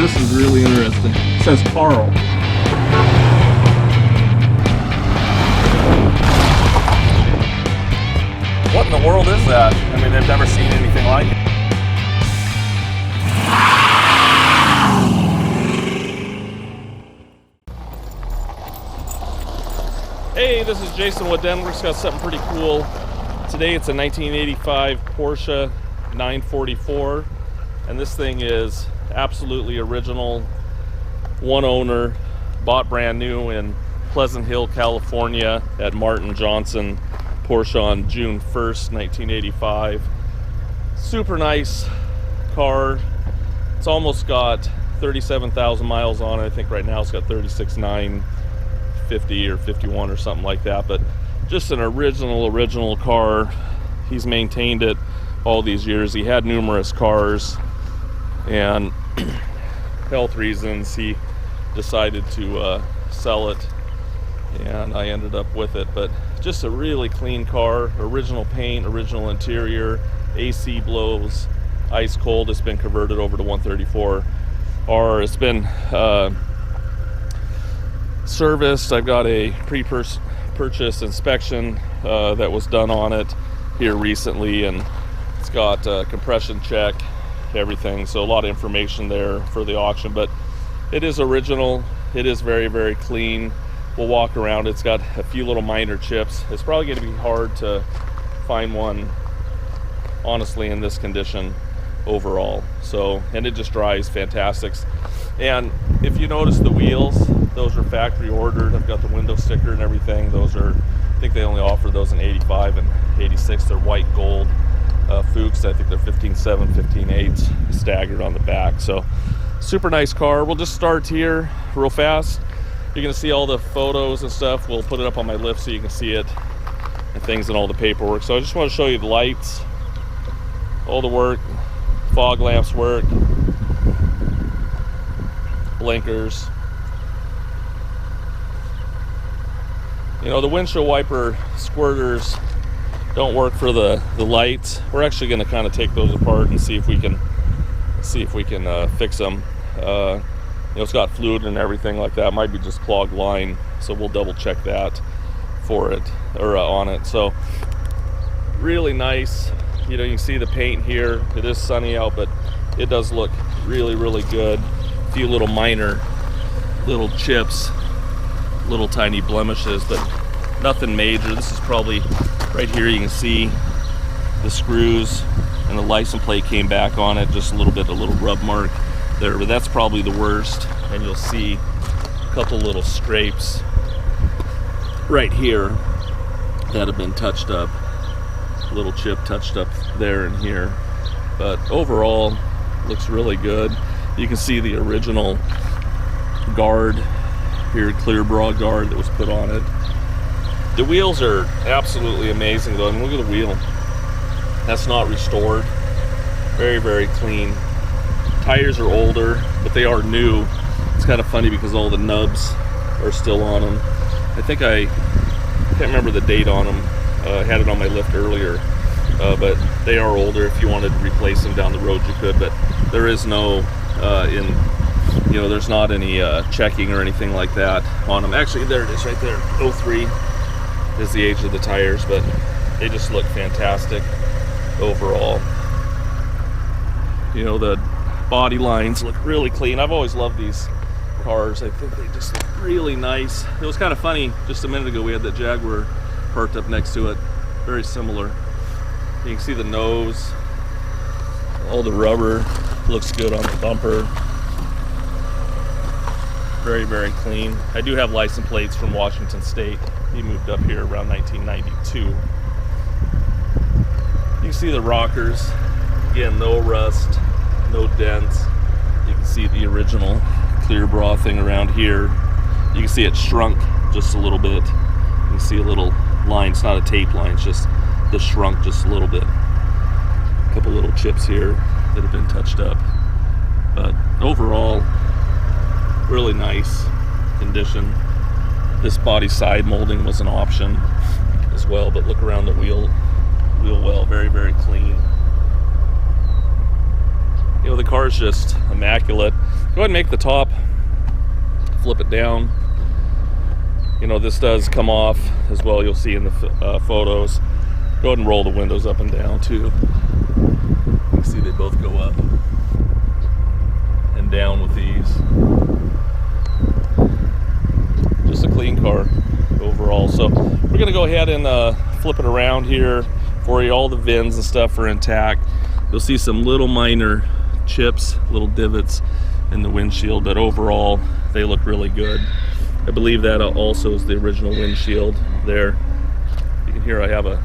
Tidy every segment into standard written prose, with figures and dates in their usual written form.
This is really interesting. It says Carl. What in the world is that? I mean, I've never seen anything like it. Hey, this is Jason with Denwerks. Got something pretty cool. Today it's a 1985 Porsche 944, and this thing is absolutely original. One owner, bought brand new in Pleasant Hill, California at Martin Johnson Porsche on June 1st, 1985. Super nice car. It's almost got 37,000 miles on it. I think right now it's got 36,950 or 51 or something like that, but just an original car. He's maintained it all these years. He had numerous cars, and health reasons he decided to sell it, and I ended up with it. But just a really clean car, original paint, original interior, AC blows ice cold. It's been converted over to 134R. It's been serviced. I've got a pre-purchase inspection that was done on it here recently, and it's got a compression check, everything. So a lot of information there for the auction, but it is original. It is very clean. We'll walk around. It's got a few little minor chips. It's probably going to be hard to find one, honestly, in this condition overall. So, and it just drives fantastic. And if you notice the wheels, those are factory ordered. I've got the window sticker and everything. Those are, I think they only offer those in 85 and 86. They're white gold Fuchs. I think they're 15.7, 15.8 staggered on the back. So super nice car. We'll just start here real fast. You're gonna see all the photos and stuff. We'll put it up on my lift so you can see it and things and all the paperwork. So I just want to show you the lights, all the work, fog lamps work, blinkers. You know, the windshield wiper squirters don't work for the lights. We're actually going to kind of take those apart and see if we can fix them. You know, it's got fluid and everything like that. Might be just clogged line, so we'll double check that for it, or on it. So really nice. You know, you can see the paint here. It is sunny out, but it does look really good. A few little minor little chips, little tiny blemishes, but nothing major. This is probably right here. You can see the screws and the license plate came back on it, just a little rub mark there, but that's probably the worst. And you'll see a couple little scrapes right here that have been touched up, little chip touched up there and here, but overall looks really good. You can see the original guard here, clear bra guard that was put on it. The wheels are absolutely amazing though. I mean, look at the wheel. That's not restored. Very clean. Tires are older, but they are new. It's kind of funny because all the nubs are still on them. I think I can't remember the date on them. I had it on my lift earlier, but they are older. If you wanted to replace them down the road, you could, but there is no there's not any checking or anything like that on them. Actually, there it is right there. 03 is the age of the tires, but they just look fantastic overall. You know, the body lines look really clean. I've always loved these cars. I think they just look really nice. It was kind of funny, just a minute ago we had that Jaguar parked up next to it. Very similar. You can see the nose, all the rubber looks good on the bumper. Very clean. I do have license plates from Washington State. He moved up here around 1992. You can see the rockers. Again, no rust, no dents. You can see the original clear bra thing around here. You can see it shrunk just a little bit. You can see a little line. It's not a tape line, it's just the shrunk just a little bit. A couple little chips here that have been touched up. But overall, really nice condition. This body side molding was an option as well, but look around the wheel well, very clean. You know, the car's just immaculate. Go ahead and make the top, flip it down. You know, this does come off as well, you'll see in the photos. Go ahead and roll the windows up and down too. You can see they both go up and down with these. Just a clean car overall. So we're gonna go ahead and flip it around here for you. All the VINs and stuff are intact. You'll see some little minor chips, little divots in the windshield, but overall they look really good. I believe that also is the original windshield there. You can hear I have a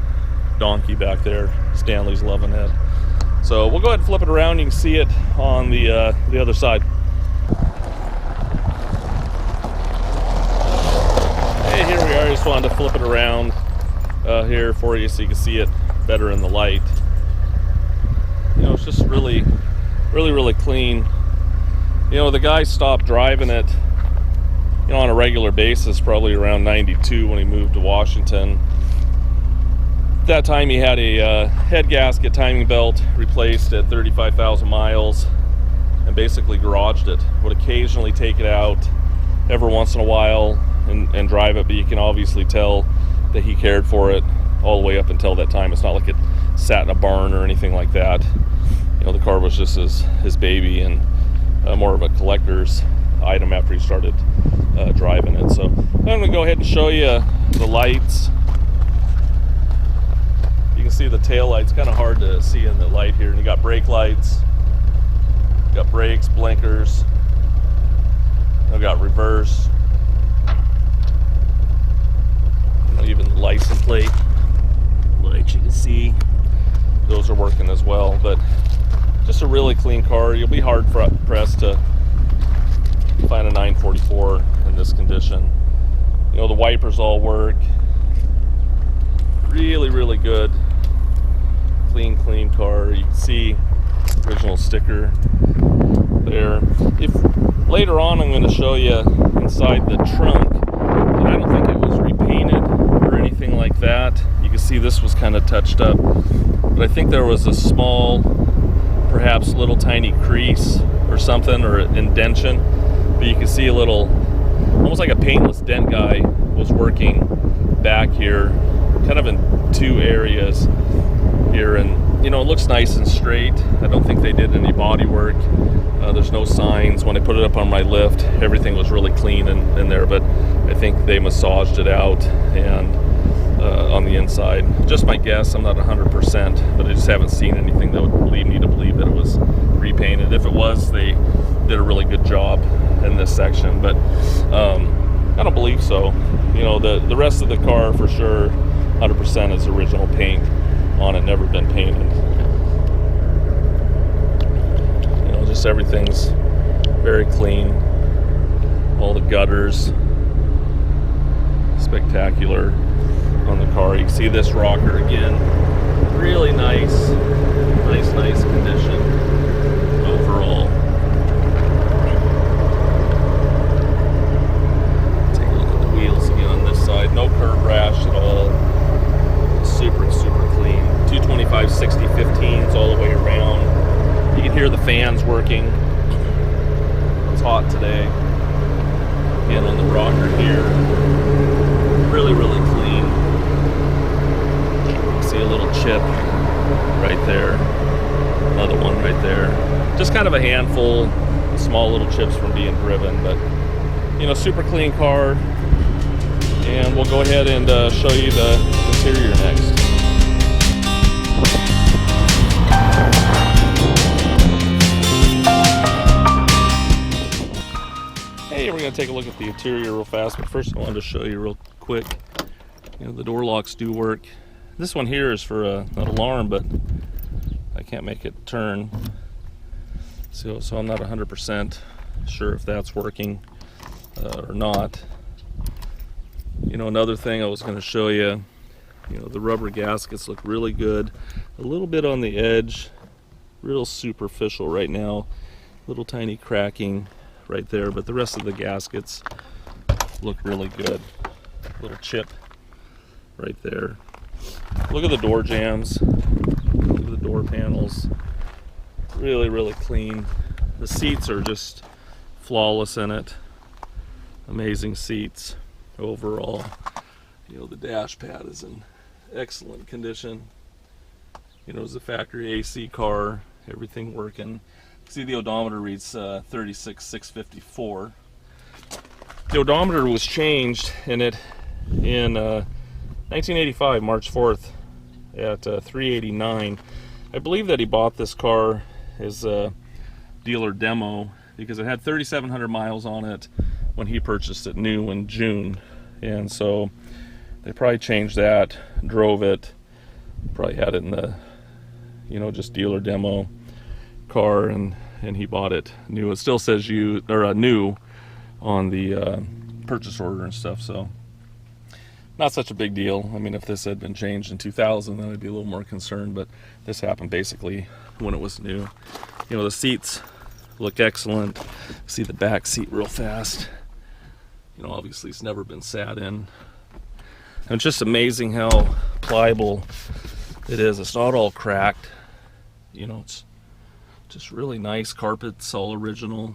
donkey back there. Stanley's loving it. So we'll go ahead and flip it around. You can see it on the other side. Hey, here we are. I just wanted to flip it around here for you so you can see it better in the light. You know, it's just really clean. You know, the guy stopped driving it, you know, on a regular basis probably around 92 when he moved to Washington. At that time he had a head gasket timing belt replaced at 35,000 miles and basically garaged it. Would occasionally take it out every once in a while and drive it, but you can obviously tell that he cared for it all the way up until that time. It's not like it sat in a barn or anything like that. You know, the car was just his baby and more of a collector's item after he started driving it. So I'm going to go ahead and show you the lights. You can see the tail lights, kind of hard to see in the light here. And you got brake lights, you got brakes, blinkers, you got reverse, you know, even the license plate lights you can see, those are working as well. But just a really clean car. You'll be hard pressed to find a 944 in this condition. You know, the wipers all work. Really good. Clean car. You can see original sticker there. If later on I'm going to show you inside the trunk, and I don't think it was repainted or anything like that. You can see this was kind of touched up, but I think there was a small, perhaps little tiny crease or something, or indention. But you can see a little, almost like a paintless dent guy was working back here, kind of in two areas here, and you know, it looks nice and straight. I don't think they did any body work. There's no signs. When I put it up on my lift, everything was really clean in there, but I think they massaged it out and on the inside. Just my guess, I'm not 100%, but I just haven't seen anything that would lead me to believe that it was repainted. If it was, they did a really good job in this section, but I don't believe so. You know, the rest of the car for sure 100% is original paint on it, never been painted. You know, just everything's very clean. All the gutters, spectacular on the car. You can see this rocker again, really nice condition overall. Take a look at the wheels again on this side. No curb rash at all. Super clean. 225 60 15s all the way around. You can hear the fans working. It's hot today. Again on the rocker here. Really clean. You can see a little chip right there. Another one right there. Just kind of a handful of small little chips from being driven, but you know, super clean car. And we'll go ahead and show you the interior next. Hey, we're going to take a look at the interior real fast, but first I wanted to show you real quick. You know, the door locks do work. This one here is for an alarm, but I can't make it turn. So I'm not 100% sure if that's working or not. You know, another thing I was going to show you, you know, the rubber gaskets look really good. A little bit on the edge, real superficial right now. Little tiny cracking right there, but the rest of the gaskets look really good. Little chip right there. Look at the door jambs. Look at the door panels. Really, really clean. The seats are just flawless in it. Amazing seats overall. You know, the dash pad is in excellent condition. You know, it's a factory AC car, everything working. See, the odometer reads 36,654. The odometer was changed in 1985, March 4th, at 389. I believe that he bought this car as a dealer demo because it had 3,700 miles on it when he purchased it new in June, and so they probably changed that, drove it, probably had it in the, you know, just dealer demo car, and he bought it new. It still says new on the purchase order and stuff, so not such a big deal. I mean, if this had been changed in 2000, then I'd be a little more concerned, but this happened basically when it was new. You know, the seats look excellent. See the back seat real fast. You know, obviously it's never been sat in. And it's just amazing how pliable it is. It's not all cracked. You know, it's just really nice. Carpet's all original.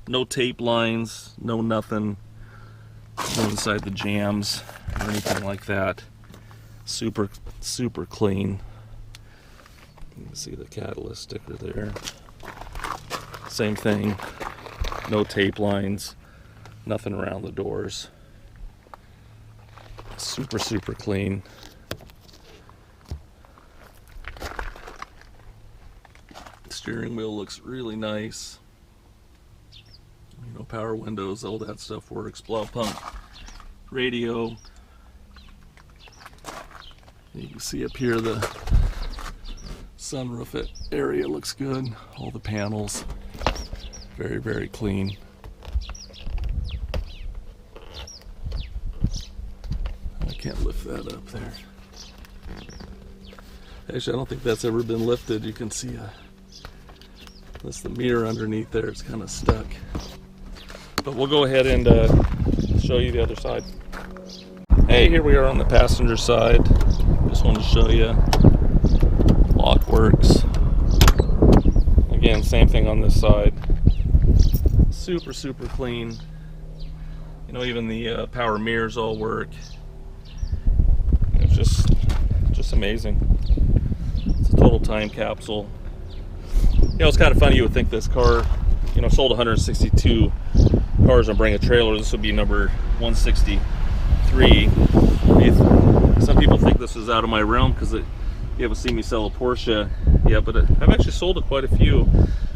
No tape lines, no nothing. No inside the jams or anything like that. Super, super clean. You can see the catalyst sticker there. Same thing. No tape lines. Nothing around the doors. Super, super clean. Steering wheel looks really nice. You know, power windows, all that stuff works. Blow pump, radio. You can see up here the sunroof area looks good. All the panels, very, very clean. I can't lift that up there. Actually, I don't think that's ever been lifted. You can see that's the mirror underneath there. It's kind of stuck. But we'll go ahead and show you the other side. Hey, here we are on the passenger side. Just want to show you. Lock works. Again, same thing on this side. Super, super clean. You know, even the power mirrors all work. It's just amazing. It's a total time capsule. You know, it's kind of funny. You would think this car, you know, sold 162 cars and bring a trailer. This would be number 163. Some people think this is out of my realm because you haven't seen me sell a Porsche yet, but I've actually sold quite a few.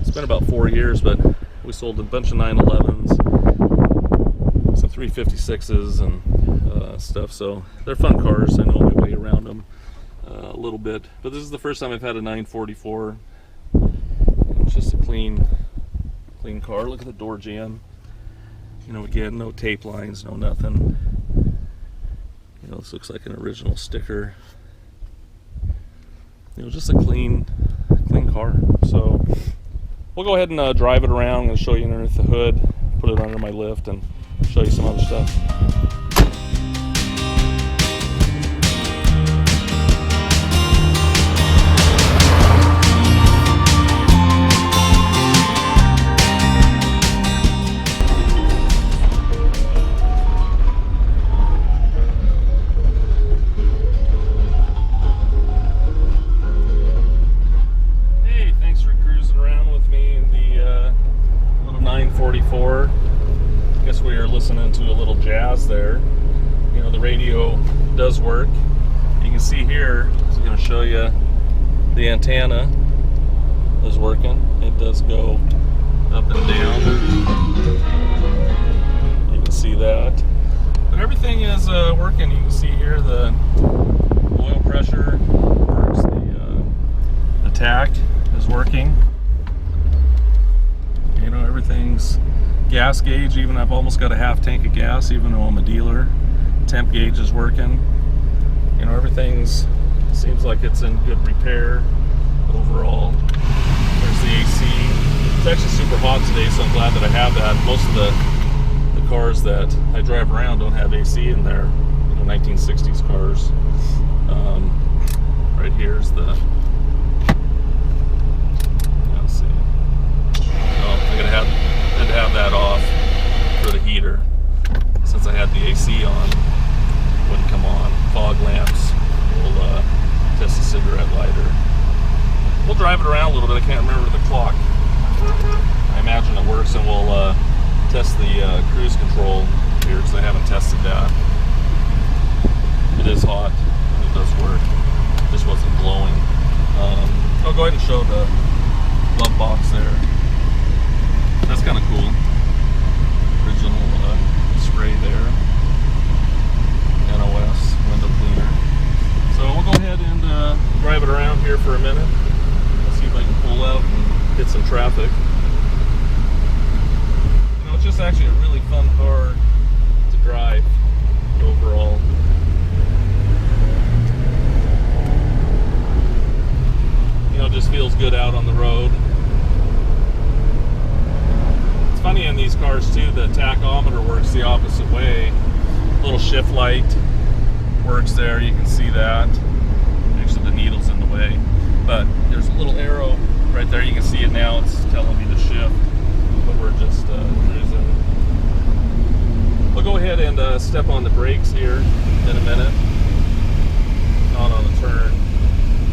It's been about 4 years, but we sold a bunch of 911s, some 356s and stuff, so they're fun cars. I know my way around them a little bit, but this is the first time I've had a 944. It's just a clean car. Look at the door jamb. You know, again, no tape lines, no nothing. You know, this looks like an original sticker. You know, just a clean car. So we'll go ahead and drive it around. I'm going to show you underneath the hood, put it under my lift, and show you some other stuff. I guess we are listening to a little jazz there. You know, the radio does work. You can see here, I'm going to show you the antenna is working. It does go up and down. You can see that. But everything is working. You can see here the oil pressure works. The tack is working. You know, everything's gas gauge. Even I've almost got a half tank of gas, even though I'm a dealer. Temp gauge is working. You know, everything's seems like it's in good repair overall. There's the AC. It's actually super hot today, so I'm glad that I have that. Most of the cars that I drive around don't have AC in there. You know, 1960s cars. Right here's the. that. It is hot, and it does work. It just wasn't blowing. I'll go ahead and show the glove box there. That's kind of cool. Original spray there. NOS window cleaner. So we'll go ahead and drive it around here for a minute. Let's see if I can pull out and hit some traffic. You know, it's just actually a really fun car to drive overall. You know, it just feels good out on the road. It's funny in these cars too, the tachometer works the opposite way. Little shift light works there, you can see that. Actually the needle's in the way, but there's a little arrow right there, you can see it now, it's telling me to shift, but we're just cruising. We'll go ahead and step on the brakes here in a minute. Not on a turn.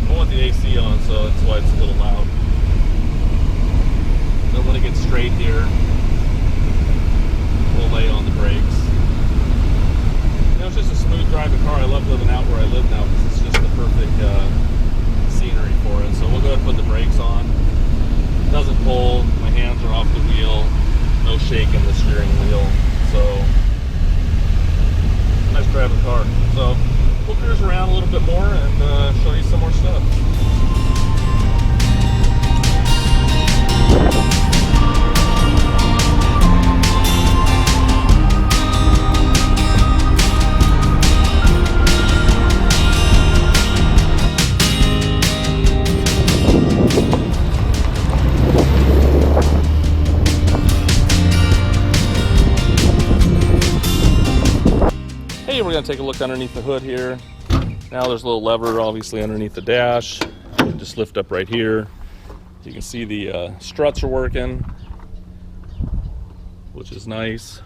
I want the AC on, so that's why it's a little loud. Then when it gets straight here, we'll lay on the brakes. You know, it's just a smooth driving car. I love living out where I live now because it's just the perfect scenery for it. So we'll go ahead and put the brakes on. It doesn't pull. My hands are off the wheel. No shake in the steering wheel. So, nice driving car. So, we'll cruise around a little bit more and show you some more stuff. Hey, we're going to take a look underneath the hood here. Now there's a little lever obviously underneath the dash. Just lift up right here. You can see the struts are working, which is nice.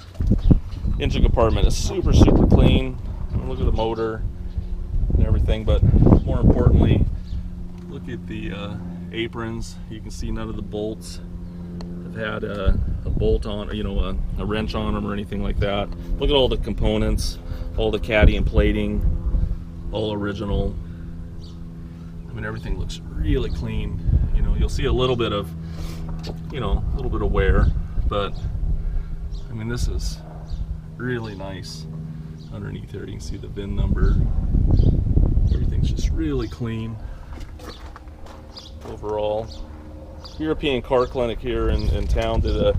Engine compartment is super clean. Look at the motor and everything, but more importantly, look at the aprons. You can see none of the bolts have had a bolt on, you know, a wrench on them or anything like that. Look at all the components, all the caddy and plating. All original. I mean, everything looks really clean. You know, you'll see a little bit of, you know, a little bit of wear, but I mean, this is really nice. Underneath there, you can see the VIN number. Everything's just really clean overall. European Car Clinic here in town did a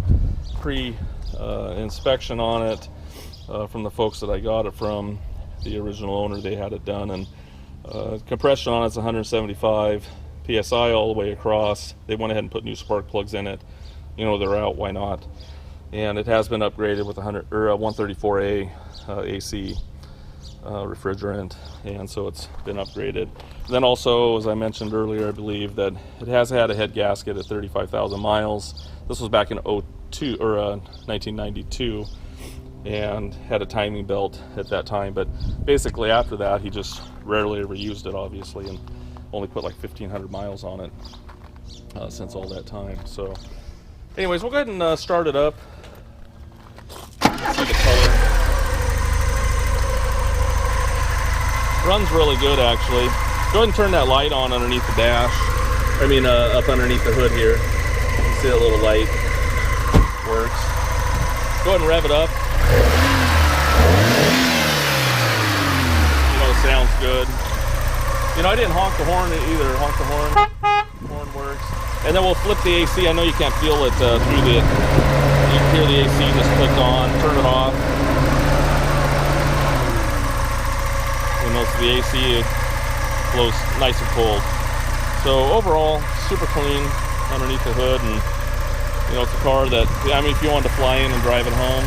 pre-inspection on it from the folks that I got it from. The original owner, they had it done, and compression on it's 175 psi all the way across. They went ahead and put new spark plugs in it. You know, they're out, why not? And it has been upgraded with 134A AC refrigerant, and so it's been upgraded. Then also, as I mentioned earlier, I believe that it has had a head gasket at 35,000 miles. This was back in 1992. And had a timing belt at that time, but basically after that he just rarely ever used it, obviously, and only put like 1,500 miles on it since all that time. So anyways, we'll go ahead and start it up. See the color. Runs really good, actually. Go ahead and turn that light on underneath the dash. I mean up underneath the hood here. You can see that little light works. Go ahead and rev it up. You know, it sounds good. You know, I didn't honk the horn either. Honk the horn. Horn works. And then we'll flip the AC. I know you can't feel it through the. You can hear the AC just clicked on. Turn it off. You know, so the AC blows nice and cold. So overall, super clean underneath the hood, and you know, it's a car that, I mean, if you wanted to fly in and drive it home,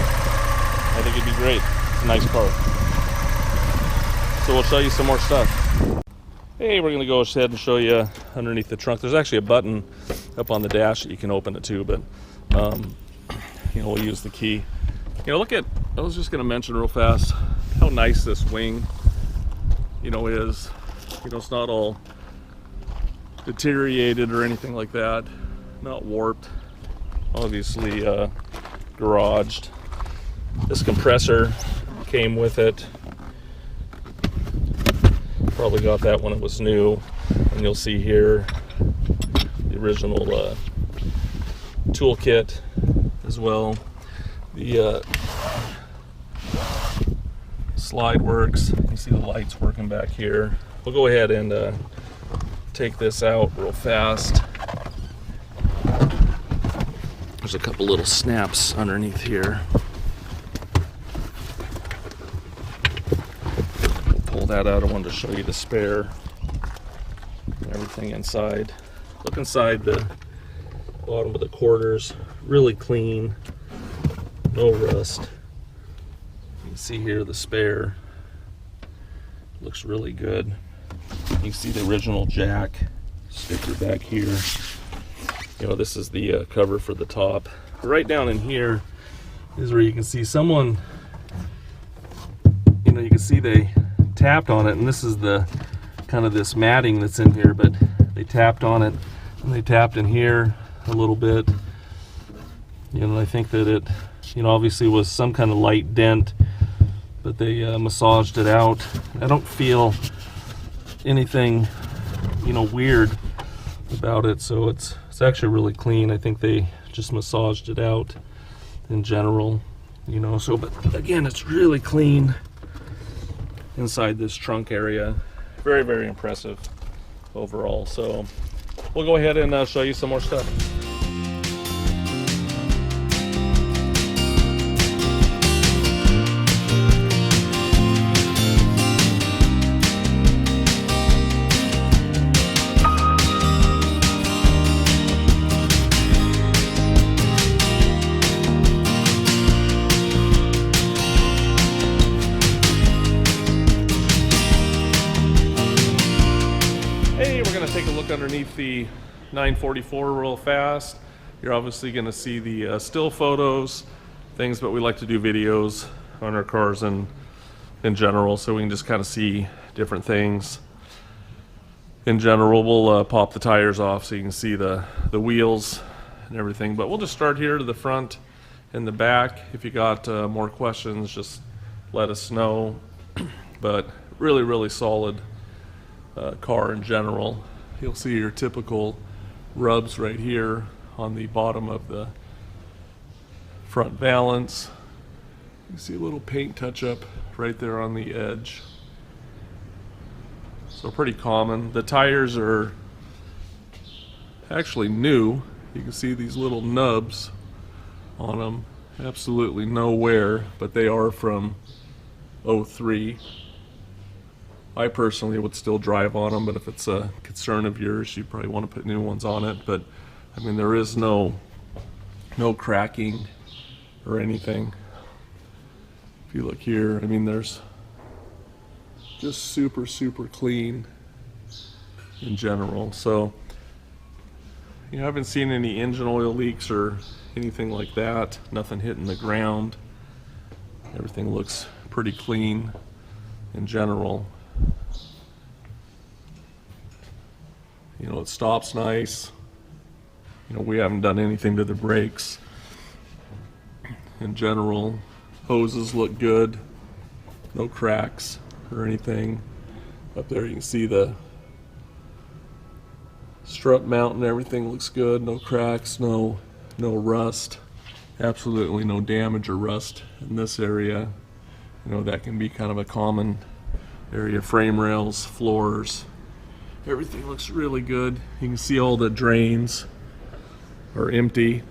I think it'd be great. It's a nice car. So we'll show you some more stuff. Hey, we're gonna go ahead and show you underneath the trunk. There's actually a button up on the dash that you can open it to, but you know, we'll use the key. You know, look at, I was just gonna mention real fast how nice this wing, you know, is. You know, it's not all deteriorated or anything like that. Not warped. Obviously garaged. This compressor came with it. Probably got that when it was new. And you'll see here the original toolkit as well. The slide works. You see the lights working back here. We'll go ahead and take this out real fast. There's a couple little snaps underneath here. We'll pull that out. I wanted to show you the spare and everything inside. Look inside the bottom of the quarters. Really clean. No rust. You can see here the spare. Looks really good. You can see the original jack sticker back here. You know, this is the cover for the top. Right down in here is where you can see someone, you know, you can see they tapped on it, and this is the kind of this matting that's in here, but they tapped on it and they tapped in here a little bit. You know, I think that it, you know, obviously was some kind of light dent, but they massaged it out. I don't feel anything, you know, weird about it, so it's actually really clean. I think they just massaged it out in general, you know. So, but again, it's really clean inside this trunk area. Very, very impressive overall. So we'll go ahead and show you some more stuff. Take a look underneath the 944 real fast. You're obviously going to see the still photos, things, but we like to do videos on our cars in general, so we can just kind of see different things. In general, we'll pop the tires off so you can see the wheels and everything, but we'll just start here to the front and the back. If you got more questions, just let us know. But really, really solid car in general. You'll see your typical rubs right here on the bottom of the front valance. You see a little paint touch up right there on the edge. So pretty common. The tires are actually new. You can see these little nubs on them. Absolutely no wear, but they are from 03. I personally would still drive on them, but if it's a concern of yours, you probably want to put new ones on it. But I mean, there is no cracking or anything. If you look here, I mean, there's just super, super clean in general. So you haven't seen any engine oil leaks or anything like that. Nothing hitting the ground. Everything looks pretty clean in general. You know, it stops nice. You know, we haven't done anything to the brakes. In general, hoses look good. No cracks or anything. Up there you can see the strut mount and everything looks good. No cracks, no rust. Absolutely no damage or rust in this area. You know, that can be kind of a common area. Frame rails, floors. Everything looks really good. You can see all the drains are empty.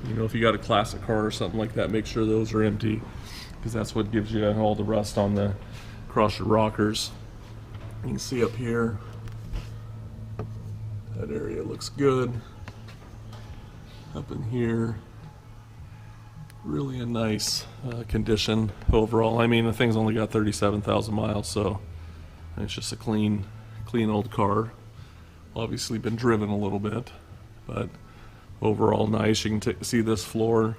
You know, if you got a classic car or something like that, make sure those are empty, because that's what gives you all the rust on the across your rockers. You can see up here, that area looks good. Up in here, really a nice condition overall. I mean, the thing's only got 37,000 miles, so it's just a clean old car. Obviously been driven a little bit, but overall nice. You can see this floor.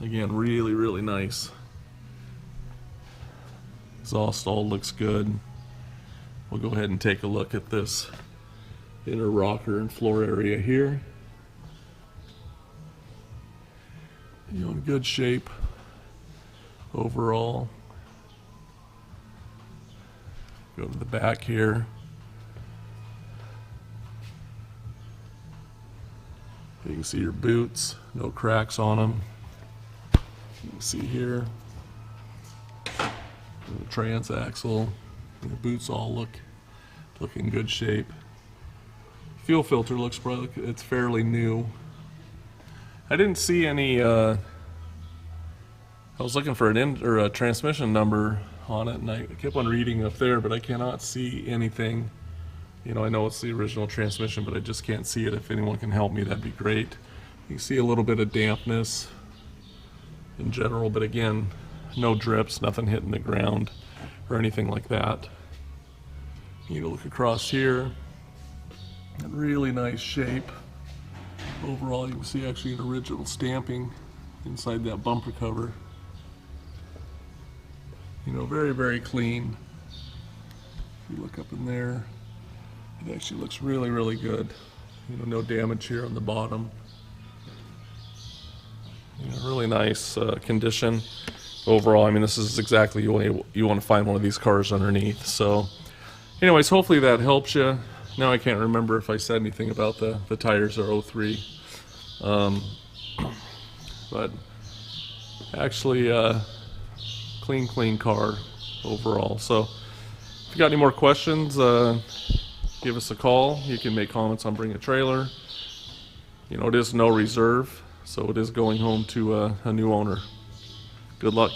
Again, really, really nice. Exhaust all looks good. We'll go ahead and take a look at this inner rocker and floor area here. You know, in good shape overall. Go to the back here. You can see your boots, no cracks on them. You can see here, the transaxle. The boots all look in good shape. Fuel filter looks probably, it's fairly new. I didn't see any. I was looking for a transmission number on it, and I kept on reading up there, but I cannot see anything. You know, I know it's the original transmission, but I just can't see it. If anyone can help me, that'd be great. You can see a little bit of dampness in general, but again, no drips, nothing hitting the ground or anything like that. You need to look across here. Really nice shape. Overall, you can see actually an original stamping inside that bumper cover. You know, very, very clean. If you look up in there, it actually looks really, really good. You know, no damage here on the bottom. You know, really nice condition overall. I mean, this is exactly you want to find one of these cars underneath. So, anyways, hopefully that helps you. Now I can't remember if I said anything about the tires are 03. But actually, clean car overall. So if you got any more questions, give us a call. You can make comments on Bring a Trailer. You know, it is no reserve, so it is going home to a new owner. Good luck.